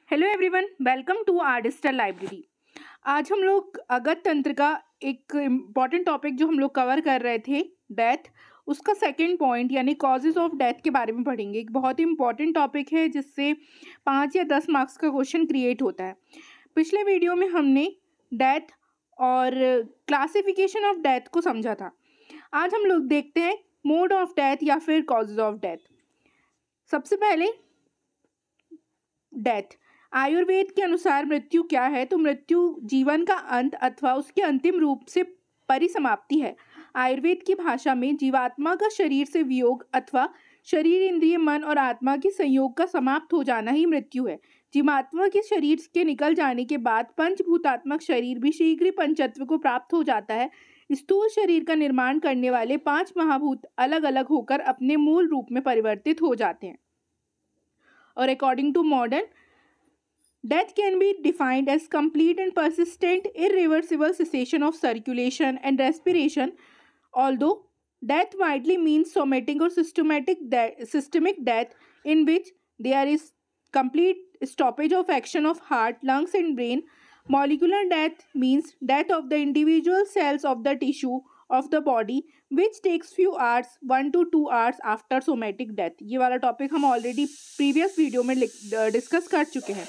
Hello everyone, welcome to our digital library. आज हम लोग अगत तंत्र का एक इम्पॉर्टेंट टॉपिक जो हम लोग कवर कर रहे थे, डेथ, उसका सेकंड पॉइंट यानी कॉजेज ऑफ डेथ के बारे में पढ़ेंगे। एक बहुत ही इंपॉर्टेंट टॉपिक है जिससे 5 या 10 मार्क्स का क्वेश्चन क्रिएट होता है। पिछले वीडियो में हमने डेथ और क्लासिफिकेशन ऑफ डेथ को समझा था। आज हम लोग देखते हैं मोड ऑफ डेथ या फिर कॉजेज ऑफ डेथ। सबसे पहले डेथ। आयुर्वेद के अनुसार मृत्यु क्या है? तो मृत्यु जीवन का अंत अथवा उसके अंतिम रूप से परिसमाप्ति है। आयुर्वेद की भाषा में जीवात्मा का शरीर से वियोग अथवा शरीर, इंद्रिय, मन और आत्मा के संयोग का समाप्त हो जाना ही मृत्यु है। जीवात्मा के शरीर के निकल जाने के बाद पंचभूतात्मक शरीर भी शीघ्र ही पंचत्व को प्राप्त हो जाता है। स्थूल शरीर का निर्माण करने वाले 5 महाभूत अलग अलग होकर अपने मूल रूप में परिवर्तित हो जाते हैं। और according to modern, death can be defined as complete and persistent, irreversible cessation of circulation and respiration. Although death widely means somatic or systemic death, in which there is complete stoppage of action of heart, lungs, and brain. Molecular death means death of the individual cells of the tissue of the body, which takes few hours, 1 to 2 hours after somatic death. ये वाला topic हम already previous video में discuss कर चुके हैं।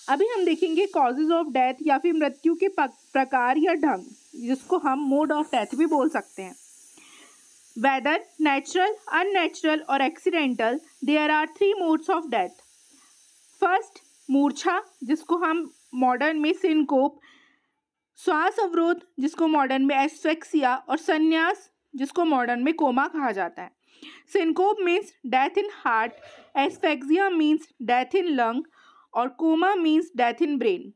अभी हम देखेंगे कॉजेज ऑफ डेथ या फिर मृत्यु के प्रकार या ढंग, जिसको हम मोड ऑफ डेथ भी बोल सकते हैं। वेदर नेचुरल, अननेचुरल और accidental, there are 3 modes of death. First, मूर्छा, जिसको हम मॉडर्न में सिनकोप, श्वास अवरोध, जिसको मॉडर्न में एस्फेक्सिया, और संन्यास, जिसको मॉडर्न में कोमा कहा जाता है। Syncope means death in heart, asphyxia means death in lung और coma means death in brain.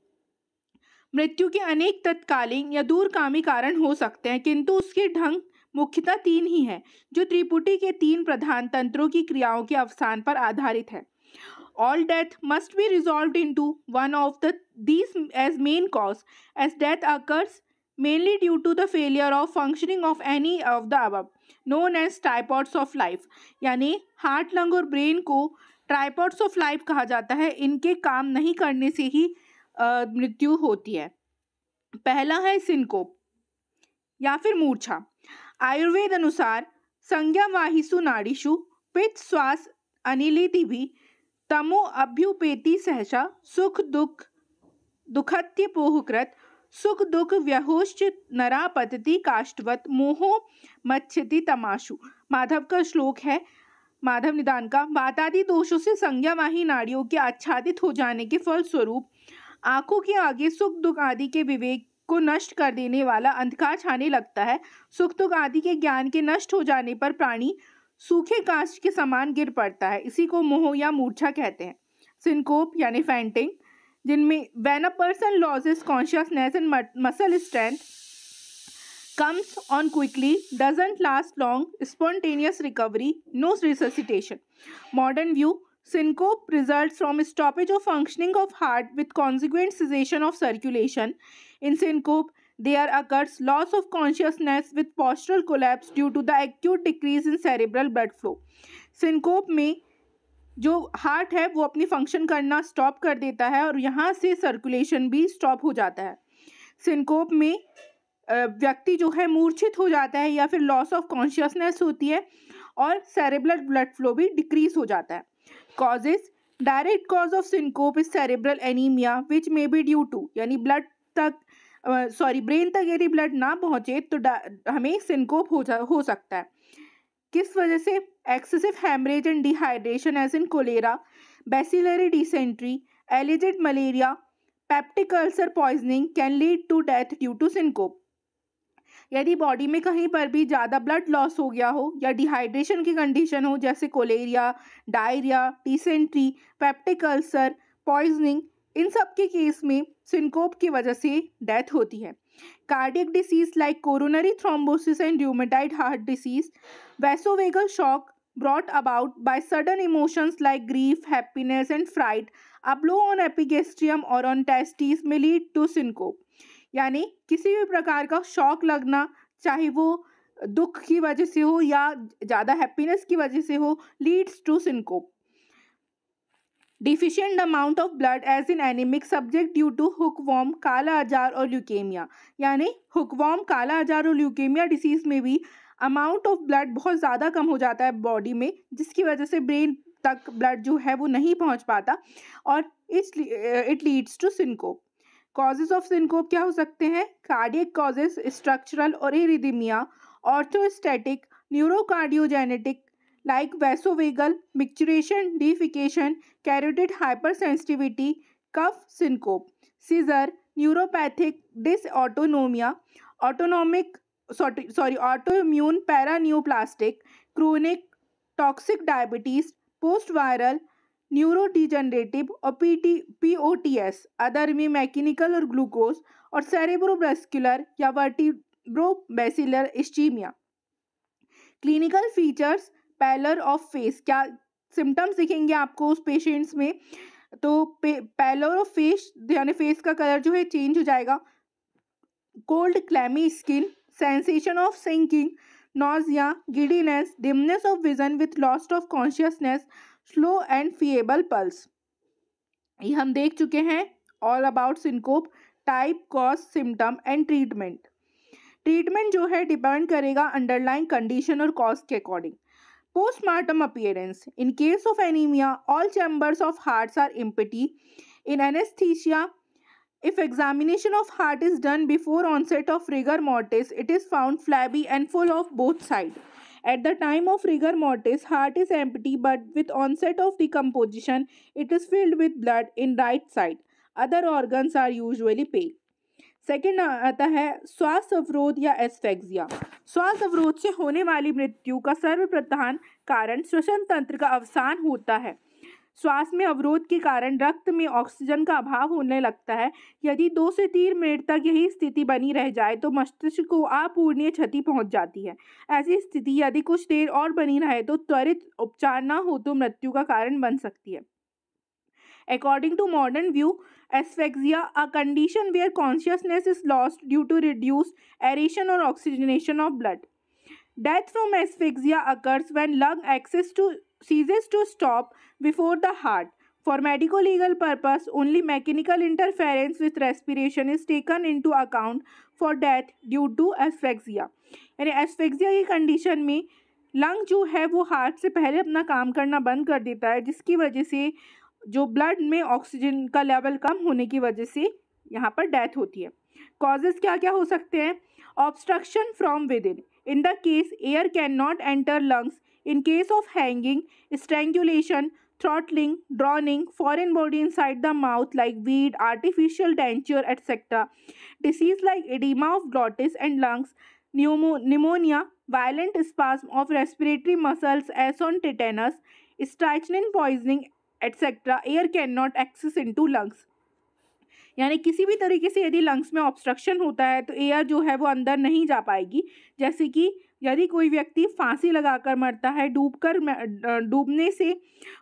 मृत्यु के अनेक तत्कालीन या दूरगामी कारण हो सकते हैं, किंतु उसके ढंग मुख्यतः 3 ही हैं, जो त्रिपुटी के 3 प्रधान तंत्रों की क्रियाओं के अवसान पर आधारित है। All death must be resolved into one of these as main cause, as death occurs mainly due to the failure of functioning of any of the above, known as tripods of life। यानी heart, lung और brain को tripods of life कहा जाता है। इनके काम नहीं करने से ही मृत्यु होती है। पहला है सिनकोप या फिर मूर्छा। आयुर्वेद अनुसार संज्ञावाहिषु नाड़ीषु पित्त श्वास अनिलितिभि तमो अभ्युपेति सहसा सुख दुख दुखत्य पोहकृत सुख दुख व्यहोश्च नरापतति काष्ठवत मोहो मच्छति तमाशु। माधव का श्लोक है, माधव निदान का। वातादि दोषों से संज्ञावाही नाड़ियों के आच्छादित हो जाने के फलस्वरूप आंखों के आगे सुख दुख आदि के विवेक को नष्ट कर देने वाला अंधकार छाने लगता है। सुख दुख आदि के ज्ञान के नष्ट हो जाने पर प्राणी सूखे कांच के समान गिर पड़ता है। इसी को मोह या मूर्छा कहते हैं। सिनकोप यानी फैंटिंग, जिनमें when a person losses consciousness and muscle strength, comes on quickly, doesn't last long, spontaneous recovery, no resuscitation. Modern view, syncope results from stoppage of functioning of heart with consequent cessation of circulation. In syncope, there occurs loss of consciousness with postural collapse due to the acute decrease in cerebral blood flow. Syncope में जो heart है वो अपनी function करना stop कर देता है और यहाँ से सर्कुलेशन भी स्टॉप हो जाता है। सिनकोप में व्यक्ति जो है मूर्छित हो जाता है या फिर लॉस ऑफ कॉन्शियसनेस होती है और सेरेब्रल ब्लड फ्लो भी डिक्रीज हो जाता है। Causes, direct cause of syncope is cerebral anaemia which may be due to, यानी ब्रेन तक यदि ब्लड ना पहुंचे तो हमें सिनकोप हो सकता है। किस वजह से? Excessive haemorrhage and dehydration as in cholera, bacillary dysentery, algid malaria, peptic ulcer poisoning can lead to death due to syncope. यदि बॉडी में कहीं पर भी ज़्यादा ब्लड लॉस हो गया हो या डिहाइड्रेशन की कंडीशन हो, जैसे cholera, diarrhoea, dysentery, peptic ulcer, poisoning, इन सब के केस में सिनकोप की वजह से डेथ होती है। Cardiac disease like coronary thrombosis and rheumatoid heart disease, vasovagal shock brought about by sudden emotions like grief, happiness and fright, a blow on epigastrium or on testes may lead to syncope। यानी किसी भी प्रकार का shock लगना, चाहे वो दुख की वजह से हो या ज़्यादा हैप्पीनेस की वजह से हो, leads to syncope. Deficient amount of blood as in anaemic subject due to hookworm, kala azar और ल्यूकेमिया। यानी हुकवॉर्म, काला आजार और ल्यूकेमिया डिसीज में भी अमाउंट ऑफ ब्लड बहुत ज़्यादा कम हो जाता है बॉडी में, जिसकी वजह से ब्रेन तक ब्लड जो है वो नहीं पहुंच पाता और it leads to syncope. Causes of syncope क्या हो सकते हैं? कार्डियक कॉजेज, स्ट्रक्चरल और arrhythmia, orthostatic, neurocardiogenetic like vasovagal, micturition, deification, carotid hypersensitivity, cuff syncope, seizure, neuropathic dysautonomia, autoimmune paraneoplastic, chronic toxic diabetes, post-viral neurodegenerative और POTS, अधर्मी mechanical और glucose और cerebrovascular या vertebrobasilar ischaemia. Clinical features, pallor of face, क्या symptoms दिखेंगे आपको उस patients में? तो पैलर ऑफ फेस यानी फेस का कलर जो है चेंज हो जाएगा, cold clammy skin, sensation of sinking, nausea, giddiness, dimness of vision with loss of consciousness, slow and feeble pulse. ये हम देख चुके हैं all about syncope, type, cause, symptom and treatment. Treatment जो है डिपेंड करेगा अंडरलाइंग कंडीशन और cause के according. Postmortem appearance. In case of anemia, all chambers of hearts are empty. In anesthesia, if examination of heart is done before onset of rigor mortis, it is found flabby and full of both sides. At the time of rigor mortis, heart is empty, but with onset of decomposition, it is filled with blood in right side. Other organs are usually pale. Second आता है श्वास अवरोध या asphyxia. श्वास अवरोध से होने वाली मृत्यु का सर्वप्रधान कारण श्वसन तंत्र का अवसान होता है। श्वास में अवरोध के कारण रक्त में ऑक्सीजन का अभाव होने लगता है। यदि 2 से 3 मिनट तक यही स्थिति बनी रह जाए तो मस्तिष्क को अपूरणीय क्षति पहुंच जाती है। ऐसी स्थिति यदि कुछ देर और बनी रहे तो त्वरित उपचार न हो तो मृत्यु का कारण बन सकती है। According to modern view, asphyxia, a condition where consciousness is lost due to reduced aeration or oxygenation of blood. Death from asphyxia occurs when lung access ceases to stop before the heart. For medico-legal purpose, only mechanical interference with respiration is taken into account for death due to asphyxia. यानी asphyxia की condition में lung जो है वो heart से पहले अपना काम करना बंद कर देता है, जिसकी वजह से जो ब्लड में ऑक्सीजन का लेवल कम होने की वजह से यहाँ पर डेथ होती है। कॉजेज क्या क्या हो सकते हैं? Obstruction from with in the case air can not enter lungs, in case of hanging, strangulation, throttling, drowning, foreign body inside the mouth like weed, artificial denture etcetera, disease like oedema of glottis and lungs, pneumonia, violent spasm of respiratory muscles as on tetanus, strychnine poisoning, etcetera, air can not access into lungs. यानी किसी भी तरीके से यदि lungs में obstruction होता है तो एयर जो है वो अंदर नहीं जा पाएगी। जैसे कि यदि कोई व्यक्ति फांसी लगाकर मरता है, डूबने से,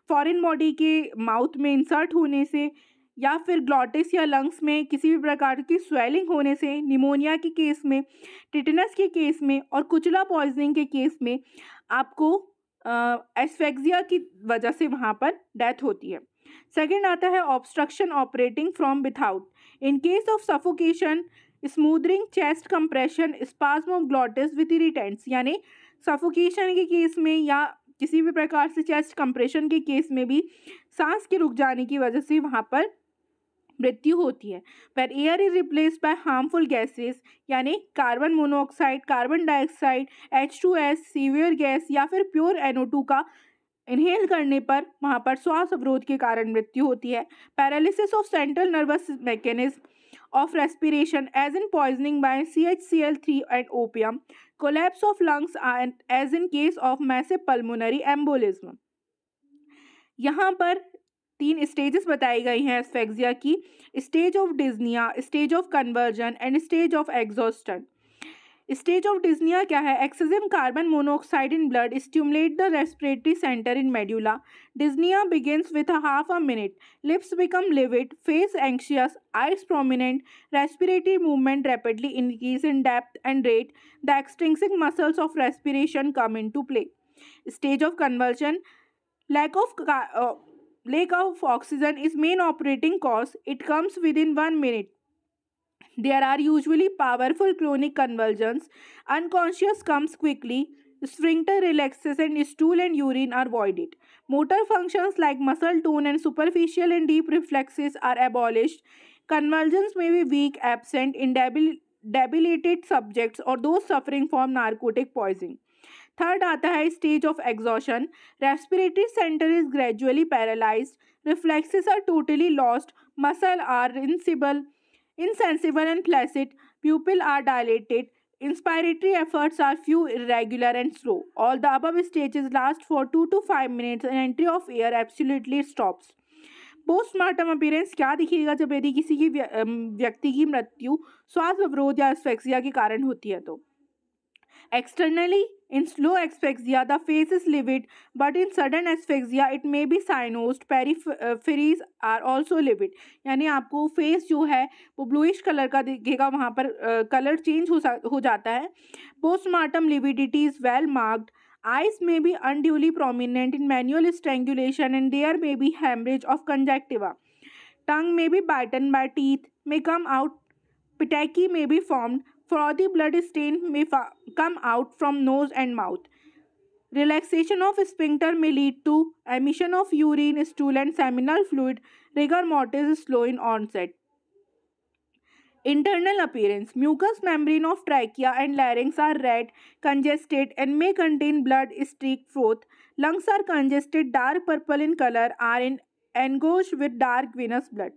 फॉरेन बॉडी के माउथ में इंसर्ट होने से, या फिर ग्लॉटिस या लंग्स में किसी भी प्रकार की स्वेलिंग होने से, निमोनिया के केस में, टिटेनस के केस में और कुचला पॉइजनिंग के केस में आपको एस्फेक्सिया की वजह से वहाँ पर डेथ होती है। सेकेंड आता है obstruction operating from without. In case of suffocation, smothering, chest compression, spasm of glottis with irritants. यानी सफोकेशन के केस में या किसी भी प्रकार से चेस्ट कंप्रेशन के केस में भी सांस के रुक जाने की वजह से वहाँ पर मृत्यु होती है। पर air is replaced by harmful gases, यानी carbon monoxide, carbon dioxide, H2S, sewer gas या फिर प्योर NO2 का इनहेल करने पर वहाँ पर श्वास अवरोध के कारण मृत्यु होती है। Paralysis of central nervous mechanism of respiration as in poisoning by CHCl3 and opium, collapse of lungs as in case of massive pulmonary embolism. यहाँ पर 3 स्टेजेस बताई गई हैं एस्फेक्सिया की: stage of dyspnoea, stage of convulsion and stage of exhaustion. Stage of dyspnoea क्या है? Excessive carbon monoxide in blood stimulate the respiratory centre in medulla. Dyspnoea begins with half a minute, lips become livid, face anxious, eyes prominent, respiratory movement rapidly increase in depth and rate, the extrinsic muscles of respiration come in to play. Stage of convulsion, lack of oxygen is main operating cause. It comes within 1 minute. There are usually powerful clonic convulsions. Unconscious comes quickly. Sphincter relaxes and stool and urine are voided. Motor functions like muscle tone and superficial and deep reflexes are abolished. Convulsions may be weak, absent in debilitated subjects or those suffering from narcotic poisoning. Third आता है stage of exhaustion. Respiratory centre is gradually paralysed. Reflexes are totally lost. Muscle are insensible and flaccid. Pupil are dilated. Inspiratory efforts are few, irregular and slow. All the above stages last for 2 to 5 minutes and entry of air absolutely stops. Postmortem appearance क्या दिखेगा जब यदि किसी की व्यक्ति की मृत्यु श्वास अवरोध या एस्फेक्सिया के कारण होती है तो externally in slow asphyxia the face is livid, but in sudden asphyxia it may be cyanosed. Peripheries are also livid. यानी आपको फेस जो है वो ब्लूइश कलर का दिखेगा, वहाँ पर कलर चेंज हो जाता है. Postmortem lividity is well marked. Eyes may be unduly prominent in manual strangulation and there may be hemorrhage of conjunctiva. Tongue may be bitten by teeth, may come out. Petechiae may be formed. Frothy blood stain may come out from nose and mouth. Relaxation of sphincter may lead to emission of urine, stool and seminal fluid. Rigor mortis is slow in onset. Internal appearance. Mucous membrane of trachea and larynx are red, congested and may contain blood-streaked froth. Lungs are congested, dark purple in color, are engorged with dark venous blood.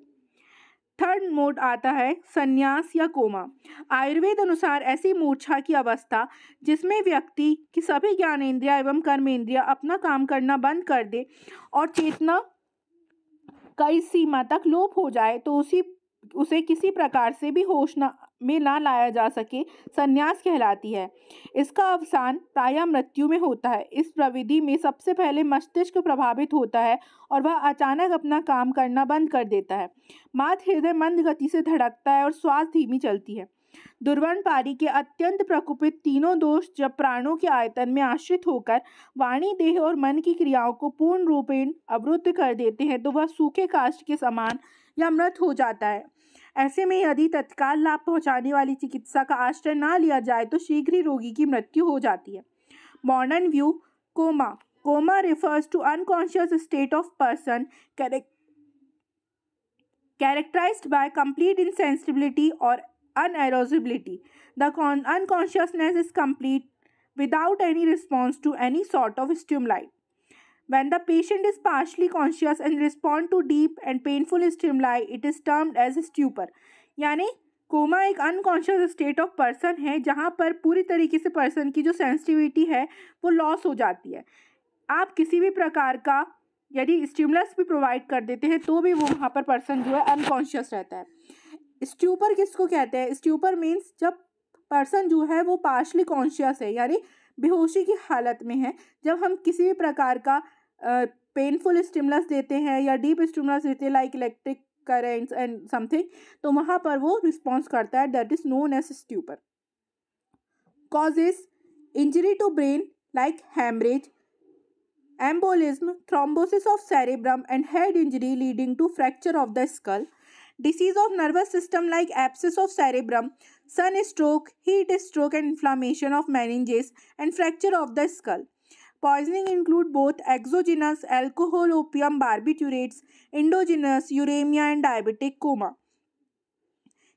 Third mode आता है संन्यास या coma. Ayurveda अनुसार ऐसी मूर्छा की अवस्था जिसमें व्यक्ति की सभी ज्ञानेंद्रिया एवं कर्मेंद्रिया अपना काम करना बंद कर दे और चेतना कई सीमा तक लोप हो जाए तो उसे किसी प्रकार से भी होश में ना लाया जा सके, संन्यास कहलाती है. इसका अवसान प्रायः मृत्यु में होता है. इस प्रविधि में सबसे पहले मस्तिष्क प्रभावित होता है और वह अचानक अपना काम करना बंद कर देता है. मात्र हृदय मंद गति से धड़कता है और श्वास धीमी चलती है. दुर्वर्ण के अत्यंत प्रकुपित तीनों दोष जब प्राणों के आयतन में आश्रित होकर वाणी, देह और मन की क्रियाओं को पूर्ण रूपेण अवरुद्ध कर देते हैं तो वह सूखे काष्ठ के समान या मृत हो जाता है. ऐसे में यदि तत्काल लाभ पहुंचाने वाली चिकित्सा का आश्रय ना लिया जाए तो शीघ्र ही रोगी की मृत्यु हो जाती है. Modern view. Coma refers to unconscious state of person characterized by complete insensibility or unarousability. The unconsciousness is complete without any response to any sort of stimuli. When the patient is partially conscious and respond to deep and painful stimuli, it is termed as stupor. यानी coma एक unconscious state of person है जहाँ पर पूरी तरीके से person की जो सेंसिटिविटी है वो लॉस हो जाती है. आप किसी भी प्रकार का यदि स्टिमुलस भी प्रोवाइड कर देते हैं तो भी वो वहाँ पर पर्सन जो है अनकॉन्शियस रहता है. स्ट्यूपर किसको कहते हैं? स्ट्यूपर मीन्स जब पर्सन जो है वो पार्शली कॉन्शियस है यानी बेहोशी की हालत में है. जब हम किसी भी प्रकार का पेनफुल स्टिमुलस देते हैं या डीप स्टिमुलस देते हैं like electric currents and something तो वहाँ पर वो रिस्पॉन्स करता है. That is known as stupor. Causes. Injury to brain like haemorrhage, embolism, thrombosis of cerebrum and head injury leading to fracture of the skull. Disease of nervous system like abscess of cerebrum, sunstroke, heat stroke and inflammation of meninges and fracture of the skull. Poisoning include both exogenous alcohol, opium, barbiturates, endogenous uremia and diabetic coma.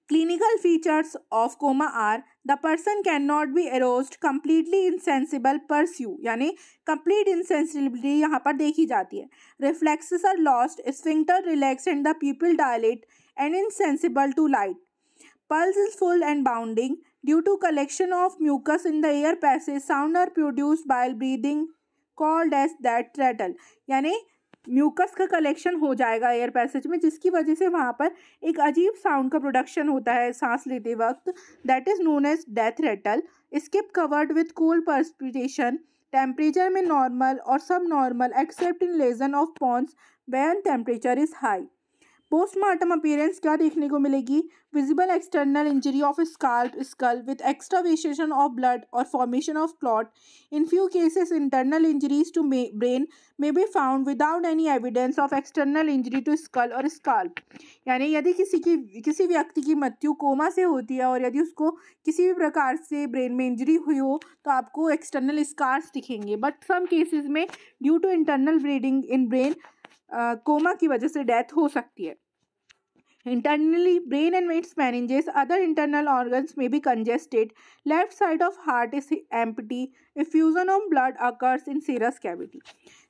Clinical features of coma are the person cannot be aroused, completely insensible, pursue यानी complete insensibility यहाँ पर देखी जाती है. Reflexes are lost, sphincter relaxed and the pupil dilate and insensible to light. Pulse is full and bounding due to collection of mucus in the air passage. Sound are produced while breathing called as that rattle. यानी mucus का collection हो जाएगा air passage में जिसकी वजह से वहाँ पर एक अजीब साउंड का प्रोडक्शन होता है सांस लेते वक्त. That is known as death rattle. Skin covered with cold perspiration. Temperature में नॉर्मल और सब normal except in lesion of pons when temperature is high. Postmortem appearance क्या देखने को मिलेगी? Visible external injury of scalp skull with extravasation of blood और formation of clot. In few cases internal injuries to brain may be found without any evidence of external injury to skull और scalp. यानी यदि किसी व्यक्ति की मृत्यु coma से होती है और यदि उसको किसी भी प्रकार से ब्रेन में इंजरी हुई हो तो आपको एक्सटर्नल स्कार्स दिखेंगे. बट सम केसेस में due to internal bleeding in brain coma की वजह से डेथ हो सकती है. Internally, brain and its meninges, other internal organs may be congested. Left side of heart is empty. Effusion of blood occurs in serous cavity.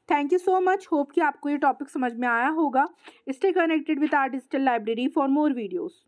Thank you so much. Hope कि आपको ये topic समझ में आया होगा. Stay connected with our digital library for more videos.